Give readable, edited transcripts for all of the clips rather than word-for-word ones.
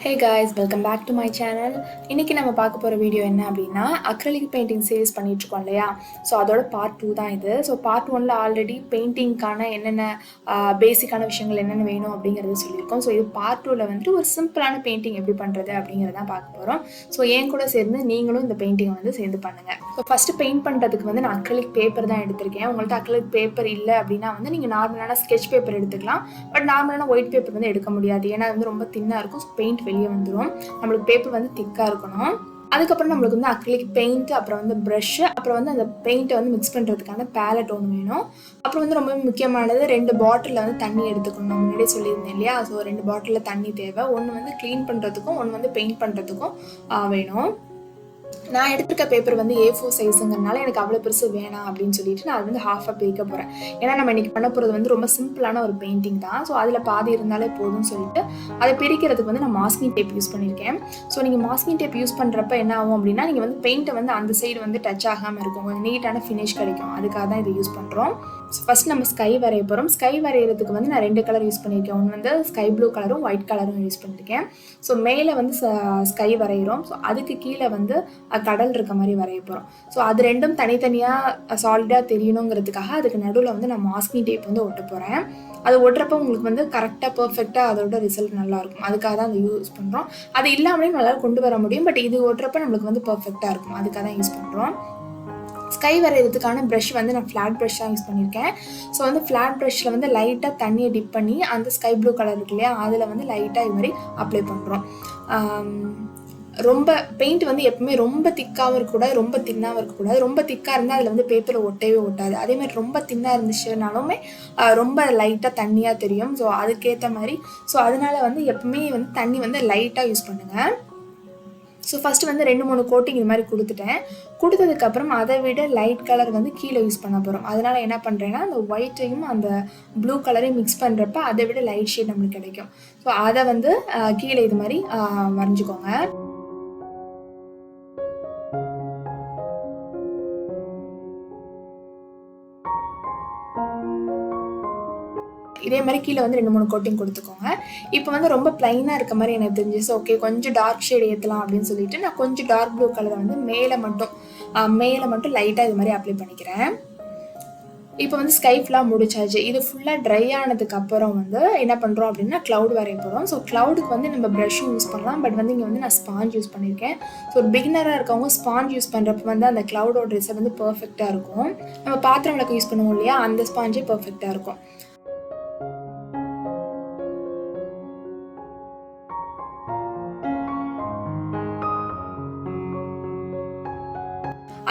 Hey guys, welcome back to my channel. இன்றைக்கி நம்ம பார்க்க போகிற வீடியோ என்ன அப்படின்னா, அக்ரலிக் பெயிண்டிங் சீரிஸ் பண்ணிகிட்ருக்கோம் இல்லையா? ஸோ அதோட பார்ட் 2 தான் இது. ஸோ பார்ட் 1ல் ஆல்ரெடி பெயிண்டிங்க்கான என்னென்ன பேசிக்கான விஷயங்கள் என்னென்ன வேணும் அப்படிங்கிறத சொல்லியிருக்கோம். ஸோ இது பார்ட் 2ல் வந்துட்டு ஒரு சிம்பிளான பெயிண்டிங் எப்படி பண்ணுறது அப்படிங்கிறத தான் பார்க்க போகிறோம். ஸோ என் கூட சேர்ந்து நீங்களும் இந்த பெயிண்டிங்கை வந்து சேர்ந்து பண்ணுங்கள். ஸோ ஃபஸ்ட்டு பெயிண்ட் பண்ணுறதுக்கு வந்து நான் அக்ரலிக் பேப்பர் தான் எடுத்திருக்கேன். உங்கள்கிட்ட அக்ரலிக் பேப்பர் இல்லை அப்படின்னா வந்து நீங்கள் நார்மலான ஸ்கெட்ச் பேப்பர் எடுத்துக்கலாம். பட் நார்மலான ஒயிட் பேப்பர் வந்து எடுக்க முடியாது, ஏன்னா அது வந்து ரொம்ப தின்னாக இருக்கும். ஸோ பெயிண்ட் வெளியே வந்துடும். நம்மளுக்கு பேப்பர் வந்து திக்காக இருக்கணும். அதுக்கப்புறம் நம்மளுக்கு வந்து அக்ரிலிக் பெயிண்ட், அப்புறம் வந்து ப்ரஷ், அப்புறம் வந்து அந்த பெயிண்ட்டை வந்து மிக்ஸ் பண்ணுறதுக்கான பேலட் ஒன்று வேணும். அப்புறம் வந்து ரொம்ப முக்கியமானது 2 பாட்டிலில் வந்து தண்ணி எடுத்துக்கணும். நான் முன்னாடியே சொல்லியிருந்தேன் இல்லையா? ஸோ 2 பாட்டிலில் தண்ணி தேவை. ஒன்று வந்து க்ளீன் பண்ணுறதுக்கும் ஒன்று வந்து பெயிண்ட் பண்ணுறதுக்கும் வேணும். நான் எடுத்துருக்க பேப்பர் வந்து A4 சைஸுங்கிறதுனால எனக்கு அவ்வளோ பெருசு வேணாம் அப்படின்னு சொல்லிட்டு நான் அது வந்து ஹாஃபாக பிரிக்க போகிறேன். ஏன்னா நம்ம இன்றைக்கி பண்ண போகிறது வந்து ரொம்ப சிம்பிளான ஒரு பெயிண்டிங் தான். ஸோ அதில் பாதி இருந்தாலே போதும்னு சொல்லிட்டு அதை பிரிக்கிறதுக்கு வந்து நான் மாஸ்கிங் டேப் யூஸ் பண்ணியிருக்கேன். ஸோ நீங்கள் மாஸ்கிங் டேப் யூஸ் பண்ணுறப்ப என்ன ஆகும் அப்படின்னா, நீங்கள் வந்து பெயிண்ட்டை வந்து அந்த சைடு வந்து டச் ஆகாமல் இருக்கும், கொஞ்சம் நீட்டான ஃபினிஷ் கிடைக்கும். அதுக்காக தான் இதை யூஸ் பண்ணுறோம். ஸோ ஃபஸ்ட் நம்ம ஸ்கை வரைய போகிறோம். ஸ்கை வரைகிறதுக்கு வந்து நான் 2 கலர் யூஸ் பண்ணியிருக்கேன். ஒன்று வந்து ஸ்கை ப்ளூ கலரும் ஒயிட் கலரும் யூஸ் பண்ணியிருக்கேன். ஸோ மேலே வந்து ஸ்கை வரைகிறோம். ஸோ அதுக்கு கீழே வந்து கடல் இருக்க மாதிரி வரைய போகிறோம். ஸோ அது ரெண்டும் தனித்தனியாக சாலிடாக தெரியணுங்கிறதுக்காக அதுக்கு நடுவில் வந்து நான் மாஸ்கிங் டேப் வந்து ஒட்ட போகிறேன். அது ஒட்டுறப்போ உங்களுக்கு வந்து கரெக்டாக பர்ஃபெக்டாக அதோட ரிசல்ட் நல்லாயிருக்கும். அதுக்காக தான் அதை யூஸ் பண்ணுறோம். அது இல்லாமலே நல்லா கொண்டு வர முடியும், பட் இது ஒட்டுறப்ப நம்மளுக்கு வந்து பர்ஃபெக்டாக இருக்கும். அதுக்காக தான் யூஸ் பண்ணுறோம். ஸ்கை வரைகிறதுக்கான ப்ரஷ் வந்து நான் ஃப்ளாட் ப்ரஷ் தான் யூஸ் பண்ணியிருக்கேன். ஸோ வந்து ஃப்ளாட் ப்ரஷ்ஷில் வந்து லைட்டாக தண்ணியை டிப் பண்ணி அந்த ஸ்கை ப்ளூ கலர் இருக்கு இல்லையா, அதில் வந்து லைட்டாக இது மாதிரி அப்ளை பண்ணுறோம். ரொம்ப பெயிண்ட் வந்து எப்பவுமே ரொம்ப திக்காகவும் இருக்கக்கூடாது, ரொம்ப தின்னாகவும் இருக்கக்கூடாது. ரொம்ப திக்காக இருந்தால் அதில் வந்து பேப்பரில் ஒட்டவே ஒட்டாது. அதேமாதிரி ரொம்ப தின்னாக இருந்துச்சுனாலுமே ரொம்ப லைட்டாக தண்ணியாக தெரியும். ஸோ அதுக்கேற்ற மாதிரி அதனால வந்து எப்பவுமே வந்து தண்ணி வந்து லைட்டாக யூஸ் பண்ணுங்கள். ஸோ ஃபஸ்ட்டு வந்து 2-3 கோட்டிங் இது மாதிரி கொடுத்ததுக்கப்புறம் அதை விட லைட் கலர் வந்து கீழே யூஸ் பண்ண போகிறோம். அதனால் என்ன பண்ணுறேன்னா, அந்த ஒயிட்டையும் அந்த ப்ளூ கலரையும் மிக்ஸ் பண்ணுறப்ப அதை விட லைட் ஷேட் நம்மளுக்கு கிடைக்கும். ஸோ அதை வந்து கீழே இது மாதிரி வரைஞ்சிக்கோங்க. இதே மாதிரி கீழே வந்து 2-3 கோட்டிங் கொடுத்துக்கோங்க. இப்போ வந்து ரொம்ப ப்ளைனாக இருக்க மாதிரி எனக்கு தெரிஞ்சிச்சு. ஓகே, கொஞ்சம் டார்க் ஷேட் ஏற்றலாம் அப்படின்னு சொல்லிட்டு நான் கொஞ்சம் டார்க் ப்ளூ கலரை வந்து மேலே மட்டும் லைட்டாக இது மாதிரி அப்ளை பண்ணிக்கிறேன். இப்போ வந்து ஸ்கை ஃபுல்லாக முடிச்சாச்சு. இது ஃபுல்லாக ட்ரை ஆனதுக்கு அப்புறம் வந்து என்ன பண்ணுறோம் அப்படின்னா, க்ளவுட் வரைய போகிறோம். ஸோ க்ளவுடுக்கு வந்து நம்ம ப்ரஷ்ஷும் யூஸ் பண்ணலாம், பட் வந்து இங்கே வந்து நான் ஸ்பாஞ்ச் யூஸ் பண்ணியிருக்கேன். ஸோ ஒரு பிகினராக இருக்கவங்க ஸ்பாஞ்ச் யூஸ் பண்ணுறப்ப வந்து அந்த க்ளவுடோட ரிசல்ட் வந்து பர்ஃபெக்டாக இருக்கும். நம்ம பாத்திரம் விளக்க யூஸ் பண்ணுவோம் இல்லையா, அந்த ஸ்பாஞ்சே பர்ஃபெக்டாக இருக்கும்.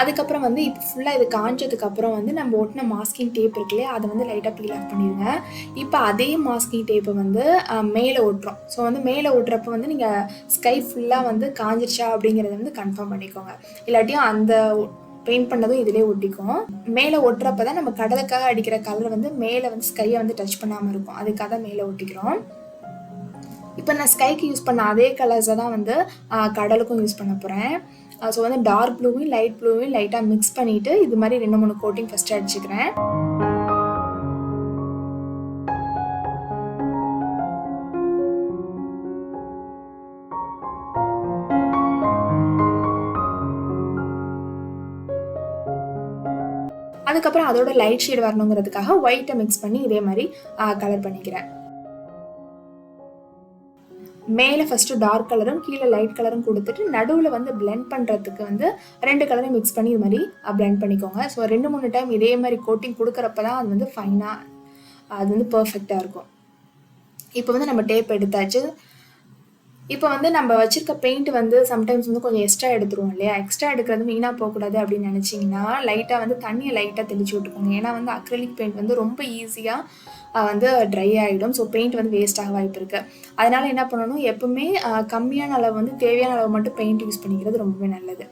அதுக்கப்புறம் வந்து இப்போ ஃபுல்லாக இது காஞ்சதுக்கப்புறம் வந்து நம்ம ஒட்டின மாஸ்கிங் டேப் இருக்கு இல்லையா, அதை வந்து லைட்டாக பீல் ஆஃப் பண்ணிடுங்க. இப்போ அதே மாஸ்கிங் டேப்பை வந்து மேலே ஒட்டுறோம். ஸோ வந்து மேலே ஒட்டுறப்ப வந்து நீங்கள் ஸ்கை ஃபுல்லாக வந்து காஞ்சிருச்சா அப்படிங்கிறத வந்து கன்ஃபார்ம் பண்ணிக்கோங்க. இல்லாட்டியும் அந்த பெயிண்ட் பண்ணதும் இதிலே ஒட்டிக்கும். மேலே ஒட்டுறப்ப தான் நம்ம கடலுக்காக அடிக்கிற கலர் வந்து மேலே வந்து ஸ்கையை வந்து டச் பண்ணாமல் இருக்கும். அதுக்காக தான் மேலே ஒட்டிக்கிறோம். இப்போ நான் ஸ்கைக்கு யூஸ் பண்ண அதே கலர்ஸை தான் வந்து கடலுக்கும் யூஸ் பண்ண போகிறேன். ஸோ வந்து டார்க் ப்ளூவையும் லைட் ப்ளூவையும் லைட்டாக மிக்ஸ் பண்ணிவிட்டு இது மாதிரி 2-3 கோட்டிங் ஃபஸ்ட்டு அடிச்சுக்கிறேன். அதுக்கப்புறம் அதோட லைட் ஷேட் வரணுங்கிறதுக்காக ஒயிட்டை மிக்ஸ் பண்ணி இதே மாதிரி கலர் பண்ணிக்கிறேன். மேலே ஃபஸ்ட்டு டார்க் கலரும் கீழே லைட் கலரும் கொடுத்துட்டு நடுவில் வந்து பிளெண்ட் பண்ணுறதுக்கு வந்து 2 கலரையும் மிக்ஸ் பண்ணி இது மாதிரி பிளெண்ட் பண்ணிக்கோங்க. ஸோ 2-3 டைம் இதே மாதிரி கோட்டிங் கொடுக்குறப்ப தான் அது வந்து ஃபைனாக அது வந்து பர்ஃபெக்டாக இருக்கும். இப்போ வந்து நம்ம டேப் எடுத்தாச்சு. இப்போ வந்து நம்ம வச்சுருக்க பெயிண்ட் வந்து சம்டைம்ஸ் வந்து கொஞ்சம் எக்ஸ்ட்ரா எடுத்துருவோம் இல்லையா, எக்ஸ்ட்ரா எடுக்கிறது வீணாக போகக்கூடாது அப்படின்னு நினச்சிங்கன்னா லைட்டாக வந்து தண்ணியை லைட்டாக தெளிச்சு விட்டுக்கோங்க. ஏன்னா வந்து அக்ரிலிக் பெயிண்ட் வந்து ரொம்ப ஈஸியாக வந்து ட்ரை ஆகிடும். ஸோ பெயிண்ட் வந்து வேஸ்ட் ஆக வாய்ப்பு இருக்குது. அதனால் என்ன பண்ணணும், எப்பவுமே கம்மியான அளவு வந்து தேவையான அளவு மட்டும் பெயிண்ட் யூஸ் பண்ணிக்கிறது ரொம்பவே நல்லது.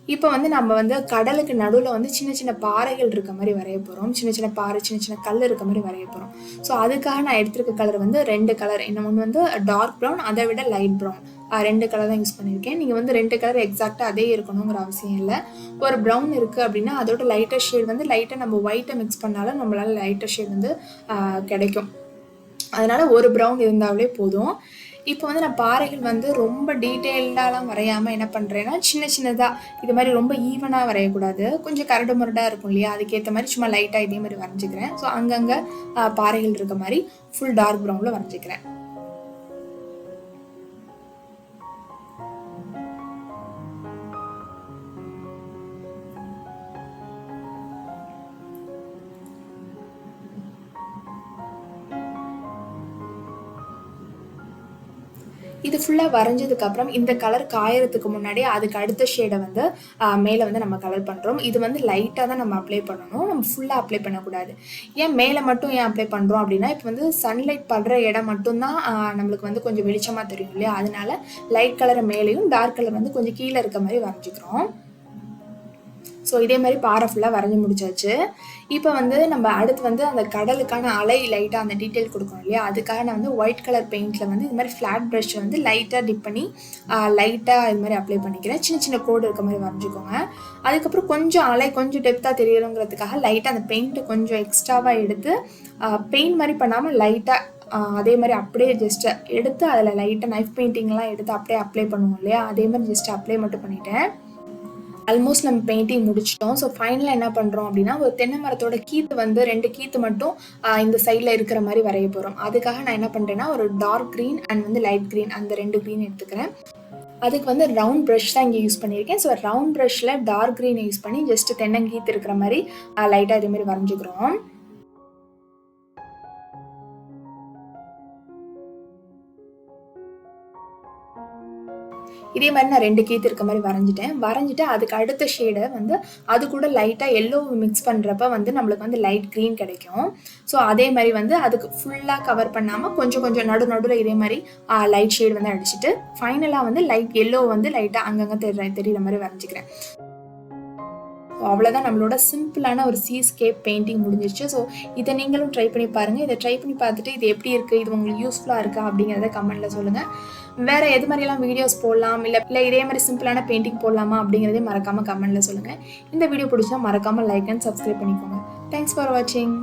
இப்போ வந்து நம்ம வந்து கடலுக்கு நடுவில் வந்து சின்ன சின்ன பாறைகள் இருக்க மாதிரி வரைய போகிறோம். சின்ன சின்ன பாறை, சின்ன சின்ன கல் இருக்க மாதிரி வரைய போகிறோம். ஸோ அதுக்காக நான் எடுத்துருக்க கலர் வந்து 2 கலர். இன்னொன்று வந்து டார்க் ப்ரௌன், அதை விட லைட் ப்ரௌன். 2 கலர் தான் யூஸ் பண்ணியிருக்கேன். நீங்கள் வந்து 2 கலர் எக்ஸாக்டாக அதே இருக்கணுங்கிற அவசியம் இல்லை. ஒரு ப்ரௌன் இருக்குது அப்படின்னா அதோட லைட்டர் ஷேட் வந்து லைட்டாக நம்ம ஒயிட்டை மிக்ஸ் பண்ணாலும் நம்மளால் லைட்டர் ஷேட் வந்து கிடைக்கும். அதனால் ஒரு ப்ரௌன் இருந்தாலே போதும். இப்போ வந்து நான் பாறைகள் வந்து ரொம்ப டீட்டெயில்டாலாம் வரையாமல் என்ன பண்ணுறேன்னா சின்ன சின்னதாக இது மாதிரி ரொம்ப ஈவனாக வரையக்கூடாது, கொஞ்சம் கரடு முரடாக இருக்கும் இல்லையா, அதுக்கேற்ற மாதிரி சும்மா லைட்டாக இதே மாதிரி வரைஞ்சிக்கிறேன். ஸோ அங்கங்கே பாறைகள் இருக்க மாதிரி ஃபுல் டார்க் ப்ரௌனில் வரைஞ்சிக்கிறேன். இது ஃபுல்லாக வரைஞ்சதுக்கப்புறம் இந்த கலர் காயறதுக்கு முன்னாடி அதுக்கு அடுத்த ஷேடை வந்து மேலே வந்து நம்ம கலர் பண்ணுறோம். இது வந்து லைட்டாக தான் நம்ம அப்ளை பண்ணணும், நம்ம ஃபுல்லாக அப்ளை பண்ணக்கூடாது. ஏன் மேலே மட்டும் ஏன் அப்ளை பண்ணுறோம் அப்படின்னா, இப்போ வந்து சன்லைட் படுற இடம் மட்டும்தான் நம்மளுக்கு வந்து கொஞ்சம் வெளிச்சமாக தெரியும் இல்லையா, அதனால லைட் கலரை மேலேயும் டார்க் கலர் வந்து கொஞ்சம் கீழே இருக்க மாதிரி வரைஞ்சிக்கிறோம். ஸோ இதே மாதிரி பாறை ஃபுல்லாக வரைஞ்சி முடிச்சாச்சு. இப்போ வந்து நம்ம அடுத்து வந்து அந்த கடலுக்கான அலை லைட்டாக அந்த டீட்டெயில் கொடுக்கணும் இல்லையா, அதுக்காக நான் வந்து ஒயிட் கலர் பெயிண்டில் வந்து இது மாதிரி ஃப்ளாட் ப்ரஷ்ஷை வந்து லைட்டாக டிப் பண்ணி லைட்டாக இது மாதிரி அப்ளை பண்ணிக்கிறேன். சின்ன சின்ன கோடு இருக்க மாதிரி வரைஞ்சிக்கோங்க. அதுக்கப்புறம் கொஞ்சம் அலை கொஞ்சம் டெப்த்தாக தெரியணுங்கிறதுக்காக லைட்டாக அந்த பெயிண்ட்டை கொஞ்சம் எக்ஸ்ட்ராவாக எடுத்து பெயிண்ட் மாதிரி பண்ணாமல் லைட்டாக அதே மாதிரி அப்படியே ஜஸ்ட்டு எடுத்து அதில் லைட்டாக நைஃப் பெயிண்டிங்லாம் எடுத்து அப்படியே அப்ளை பண்ணுவோம் இல்லையா, அதே மாதிரி ஜஸ்ட் அப்ளை மட்டும் பண்ணிட்டேன். ஆல்மோஸ்ட் நம்ம பெயிண்டிங் முடிச்சிட்டோம். ஸோ ஃபைனலாக என்ன பண்ணுறோம் அப்படின்னா, ஒரு தென்னை மரத்தோட கீத்து வந்து 2 கீத்து மட்டும் இந்த சைடில் இருக்கிற மாதிரி வரைய போகிறோம். அதுக்காக நான் என்ன பண்ணுறேன்னா, ஒரு டார்க் க்ரீன் அண்ட் வந்து லைட் க்ரீன் அந்த 2 க்ரீன் எடுத்துக்கிறேன். அதுக்கு வந்து ரவுண்ட் ப்ரஷ் தான் இங்கே யூஸ் பண்ணியிருக்கேன். ஸோ ரவுண்ட் ப்ரஷ்ஷில் டார்க் க்ரீனை யூஸ் பண்ணி ஜஸ்ட் தென்னங்கீத்து இருக்கிற மாதிரி லைட்டாக இதே மாதிரி வரைஞ்சிக்கிறோம். இதே மாதிரி நான் 2 கீத்து இருக்க மாதிரி வரைஞ்சிட்டு அதுக்கு அடுத்த ஷேடை வந்து அது கூட லைட்டாக எல்லோ மிக்ஸ் பண்ணுறப்ப வந்து நம்மளுக்கு வந்து லைட் க்ரீன் கிடைக்கும். ஸோ அதே மாதிரி வந்து அதுக்கு ஃபுல்லாக கவர் பண்ணாமல் கொஞ்சம் கொஞ்சம் நடுவில் இதே மாதிரி லைட் ஷேடு வந்து அடிச்சுட்டு ஃபைனலாக வந்து லைட் எல்லோ வந்து லைட்டாக அங்கங்கே தெரிகிற மாதிரி வரைஞ்சிக்கிறேன். அவ்வளோதான், நம்மளோட சிம்பிளான ஒரு சீஸ்கேப் பெயிண்டிங் முடிஞ்சிருச்சு. ஸோ இதை நீங்களும் ட்ரை பண்ணி பாருங்கள். இதை ட்ரை பண்ணி பார்த்துட்டு இது எப்படி இருக்குது, இது உங்களுக்கு யூஸ்ஃபுல்லாக இருக்கா அப்படிங்கிறத கமெண்ட்டில் சொல்லுங்கள். வேறு எது மாதிரிலாம் வீடியோஸ் போடலாம், இல்லை இதே மாதிரி சிம்பிளான பெயிண்டிங் போடலாமா அப்படிங்கிறதையும் மறக்காமல் கமெண்ட்டில் சொல்லுங்கள். இந்த வீடியோ பிடிச்சா மறக்காமல் லைக் அண்ட் சப்ஸ்கிரைப் பண்ணிக்கோங்க. தேங்க்ஸ் ஃபார் வாட்சிங்.